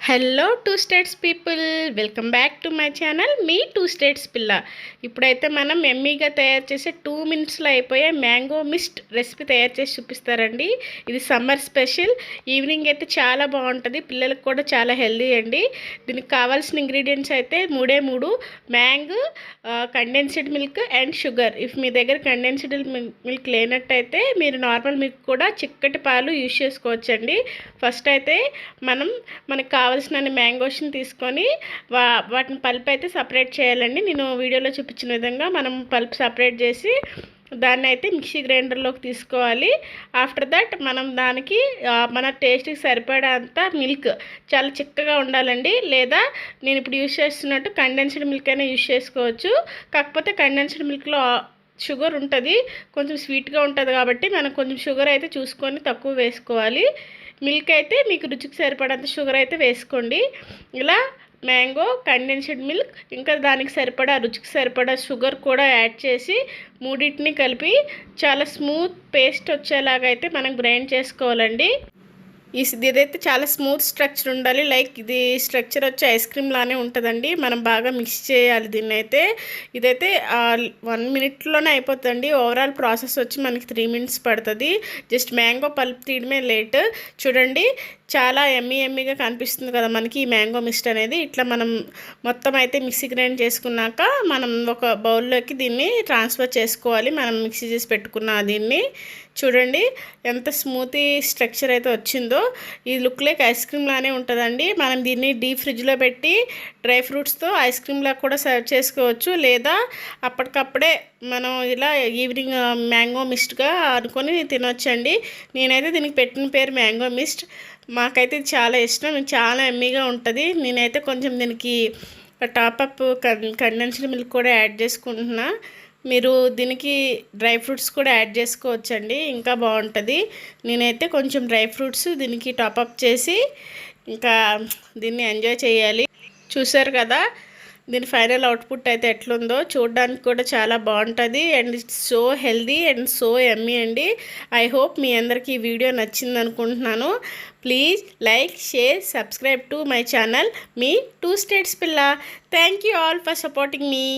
Hello two states people, welcome back to my channel మీ two states పిల్ల. ఇప్పుడైతే మనం ఎమ్మీగా తయారు చేసే 2 మినిట్స్లో అయిపోయే మ్యాంగో మిస్ట్ రెసిపీ తయారు చేసి చూపిస్తారండి. ఇది సమ్మర్ స్పెషల్. ఈవినింగ్ అయితే చాలా బాగుంటుంది, పిల్లలకు కూడా చాలా హెల్దీ అండి. దీనికి కావాల్సిన ఇంగ్రీడియంట్స్ అయితే మూడు: mango, condensed milk and sugar. If మీ దగ్గర కండెన్స్డ్ మిల్క్ లేనట్టయితే మీరు నార్మల్ మిల్క్ కూడా చిక్కటి పాలు యూజ్ చేసుకోవచ్చండి. ఫస్ట్ అయితే మనకు కావాల్సిన మ్యాంగోస్ని తీసుకొని వాటిని పల్ప్ అయితే సపరేట్ చేయాలండి. నేను వీడియోలో చూపించిన విధంగా మనం పల్ప్ సపరేట్ చేసి దాన్ని అయితే మిక్సీ గ్రైండర్లోకి తీసుకోవాలి. ఆఫ్టర్ దట్ మనం దానికి మన టేస్ట్కి సరిపడంత మిల్క్ చాలా చిక్కగా ఉండాలండి. లేదా నేను ఇప్పుడు యూజ్ చేస్తున్నట్టు కండెన్స్డ్ మిల్క్ అయినా యూజ్ చేసుకోవచ్చు. కాకపోతే కండెన్స్డ్ మిల్క్లో షుగర్ ఉంటుంది, కొంచెం స్వీట్గా ఉంటుంది కాబట్టి మనం కొంచెం షుగర్ అయితే చూసుకొని తక్కువ వేసుకోవాలి. మిల్క్ అయితే మీకు రుచికి సరిపడంత షుగర్ అయితే వేసుకోండి. ఇలా మ్యాంగో, కండెన్స్డ్ మిల్క్, ఇంకా దానికి సరిపడా రుచికి సరిపడా షుగర్ కూడా యాడ్ చేసి మూడింటిని కలిపి చాలా స్మూత్ పేస్ట్ వచ్చేలాగా అయితే మనం గ్రైండ్ చేసుకోవాలండి. ఇదైతే చాలా స్మూత్ స్ట్రక్చర్ ఉండాలి. లైక్ ఇది స్ట్రక్చర్ వచ్చి ఐస్ క్రీమ్ లానే ఉంటుందండి. మనం బాగా మిక్స్ చేయాలి దీన్ని అయితే. ఇదైతే 1 మినిట్లోనే అయిపోతుంది. ఓవరాల్ ప్రాసెస్ వచ్చి మనకి 3 మినిట్స్ పడుతుంది. జస్ట్ మ్యాంగో పల్ప్ తీయడమే లేట్. చూడండి, చాలా ఎమ్మీగా కనిపిస్తుంది కదా మనకి ఈ మ్యాంగో మిస్ట్ అనేది. ఇట్లా మనం మొత్తం అయితే మిక్సీ గ్రైండ్ చేసుకున్నాక మనం ఒక బౌల్లోకి దీన్ని ట్రాన్స్ఫర్ చేసుకోవాలి. మనం మిక్సీ చేసి పెట్టుకున్న దీన్ని చూడండి ఎంత స్మూతీ స్ట్రక్చర్ అయితే వచ్చిందో. ఈ లుక్ లైక్ ఐస్ క్రీమ్ లానే ఉంటుందండి. మనం దీన్ని డీప్ ఫ్రిడ్జ్లో పెట్టి డ్రై ఫ్రూట్స్తో ఐస్ క్రీమ్లా కూడా సర్వ్ చేసుకోవచ్చు. లేదా అప్పటికప్పుడే మనం ఇలా ఈవినింగ్ మ్యాంగో మిస్ట్గా అనుకొని తినొచ్చండి. నేనైతే దీనికి పెట్టిన పేరు మ్యాంగో మిస్ట్. మాకైతే చాలా ఇష్టం, చాలా ఎమ్మీగా ఉంటుంది. నేనైతే కొంచెం దీనికి టాపప్ కండెన్స్డ్ మిల్క్ కూడా యాడ్ చేసుకుంటున్నా. మీరు దీనికి డ్రై ఫ్రూట్స్ కూడా యాడ్ చేసుకోవచ్చండి, ఇంకా బాగుంటుంది. నేనైతే కొంచెం డ్రై ఫ్రూట్స్ దీనికి టాపప్ చేసి ఇంకా దీన్ని ఎంజాయ్ చేయాలి. చూసారు కదా దీని ఫైనల్ అవుట్పుట్ అయితే ఎట్లుందో. చూడడానికి కూడా చాలా బాగుంటుంది and it's so healthy and so yummy అండి. ఐ హోప్ మీ అందరికీ ఈ వీడియో నచ్చింది అనుకుంటున్నాను. Please like, share, subscribe to my channel మీ టూ స్టేట్స్ పిల్ల. Thank you all for supporting me.